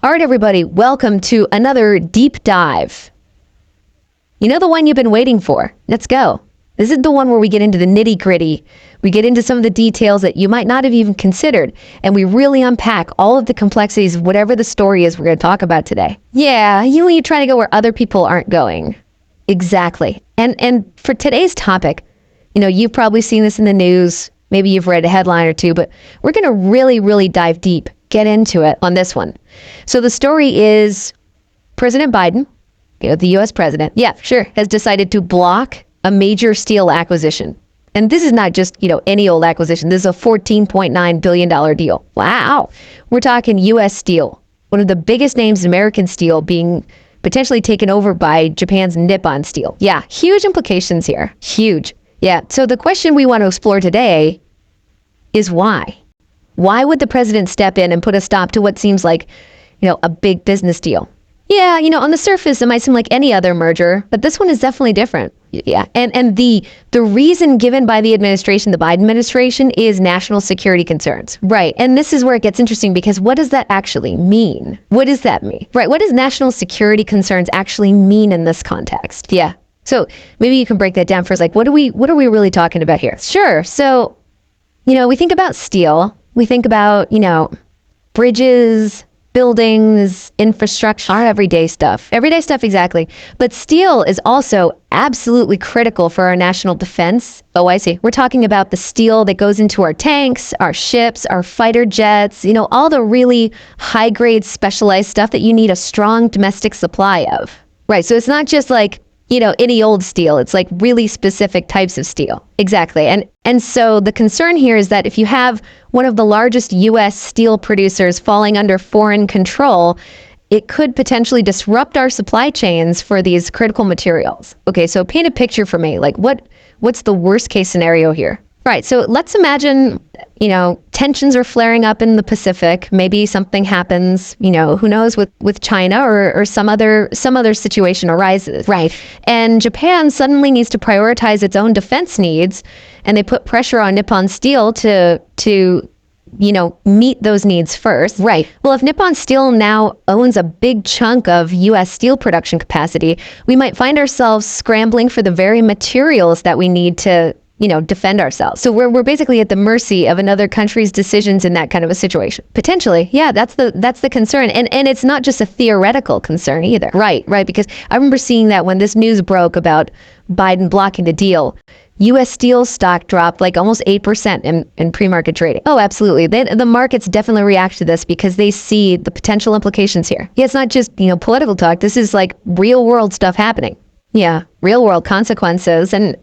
All right, everybody, welcome to another deep dive. You know the one you've been waiting for. Let's go. This is the one where we get into the nitty-gritty. We get into some of the details that you might not have even considered, and we really unpack all of the complexities of whatever the story is we're going to talk about today. Yeah, you try to go where other people aren't going. Exactly. And for today's topic, you've probably seen this in the news. Maybe you've read a headline or two, but we're going to really dive deep, get into it on this one. So the story is President Biden, the U.S. president, has decided to block a major steel acquisition. And this is not just, any old acquisition. This is a $14.9 billion deal. Wow. We're talking U.S. Steel, one of the biggest names in American steel, being potentially taken over by Japan's Nippon Steel. Yeah, huge implications here. Huge. Yeah, so the question we want to explore today is why? Why would the president step in and put a stop to what seems like, a big business deal? Yeah, on the surface, it might seem like any other merger, but this one is definitely different. Yeah, and the reason given by the administration, the Biden administration, is national security concerns. Right, and this is where it gets interesting, because what does that actually mean? What does that mean? Right, what does national security concerns actually mean in this context? Yeah, so maybe you can break that down for us. Like, what are we really talking about here? Sure, so, we think about steel. We think about, bridges, buildings, infrastructure, our everyday stuff. Everyday stuff, exactly. But steel is also absolutely critical for our national defense. Oh, I see. We're talking about the steel that goes into our tanks, our ships, our fighter jets, all the really high-grade specialized stuff that you need a strong domestic supply of. Right, so it's not just like, any old steel. It's like really specific types of steel. Exactly. And so the concern here is that if you have one of the largest U.S. steel producers falling under foreign control, it could potentially disrupt our supply chains for these critical materials. Okay, so paint a picture for me. Like what's the worst case scenario here? Right, so let's imagine, tensions are flaring up in the Pacific. Maybe something happens, who knows, with China or some other situation arises. Right. And Japan suddenly needs to prioritize its own defense needs, and they put pressure on Nippon Steel to meet those needs first. Right. Well, if Nippon Steel now owns a big chunk of U.S. steel production capacity, we might find ourselves scrambling for the very materials that we need to defend ourselves. So we're basically at the mercy of another country's decisions in that kind of a situation. Potentially. Yeah, that's the concern. And it's not just a theoretical concern either. Right, because I remember seeing that when this news broke about Biden blocking the deal, U.S. Steel stock dropped like almost 8% in pre-market trading. Oh, absolutely. The markets definitely react to this because they see the potential implications here. Yeah, it's not just, political talk. This is like real world stuff happening. Yeah, real world consequences. And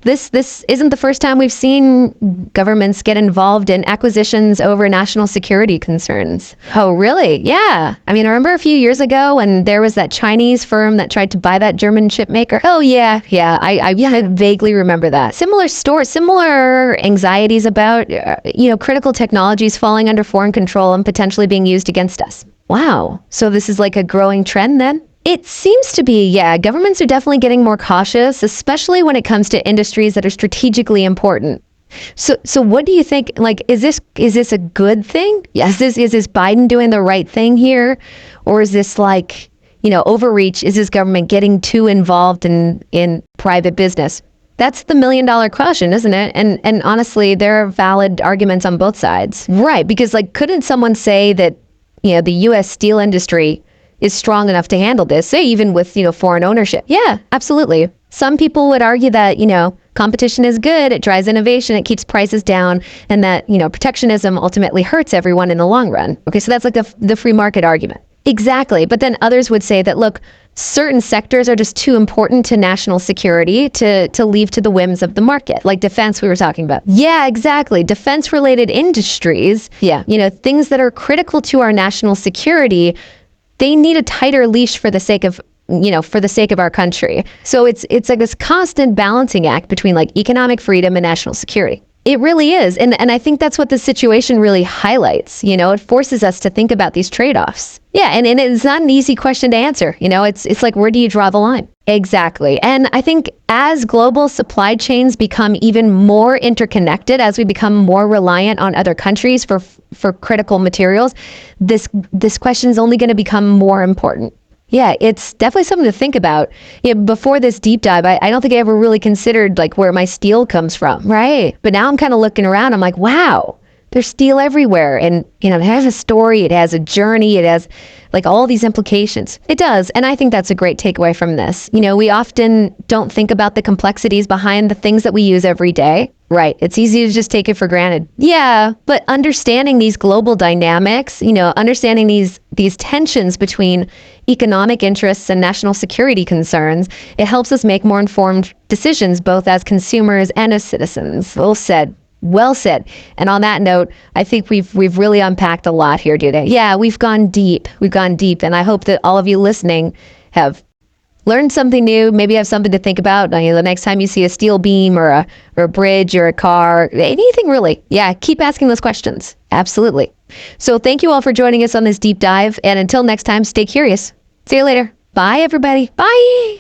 this isn't the first time we've seen governments get involved in acquisitions over national security concerns. Oh, really? Yeah. I remember a few years ago when there was that Chinese firm that tried to buy that German chip maker. Oh, yeah. I vaguely remember that. Similar anxieties about, critical technologies falling under foreign control and potentially being used against us. Wow. So this is like a growing trend then? It seems to be, yeah. Governments are definitely getting more cautious, especially when it comes to industries that are strategically important. So what do you think? Like, is this a good thing? Yes. Is this Biden doing the right thing here, or is this like, overreach? Is this government getting too involved in private business? That's the $1 million question, isn't it? And honestly, there are valid arguments on both sides. Right, because couldn't someone say that the U.S. steel industry is strong enough to handle this, say even with, foreign ownership? Yeah, absolutely. Some people would argue that, competition is good, it drives innovation, it keeps prices down, and that, protectionism ultimately hurts everyone in the long run. Okay, so that's like the free market argument. Exactly. But then others would say that, look, certain sectors are just too important to national security to leave to the whims of the market, like defense we were talking about. Yeah, exactly. Defense-related industries, things that are critical to our national security, they need a tighter leash for the sake of our country. So it's like this constant balancing act between economic freedom and national security. It really is. And I think that's what the situation really highlights. It forces us to think about these trade-offs. Yeah, and it's not an easy question to answer. It's like, where do you draw the line? Exactly. And I think as global supply chains become even more interconnected, as we become more reliant on other countries for critical materials, this question is only going to become more important. Yeah, it's definitely something to think about. Yeah, before this deep dive, I don't think I ever really considered like where my steel comes from. Right. But now I'm kind of looking around. I'm like, wow, there's steel everywhere. And, it has a story. It has a journey. It has like all these implications. It does. And I think that's a great takeaway from this. We often don't think about the complexities behind the things that we use every day. Right. It's easy to just take it for granted. Yeah. But understanding these global dynamics, understanding these tensions between economic interests and national security concerns, it helps us make more informed decisions, both as consumers and as citizens. Well said. Well said. And on that note, I think we've really unpacked a lot here today. Yeah, we've gone deep. And I hope that all of you listening have learn something new, maybe have something to think about. The next time you see a steel beam or a bridge or a car, anything really. Yeah, keep asking those questions. Absolutely. So thank you all for joining us on this deep dive. And until next time, stay curious. See you later. Bye, everybody. Bye.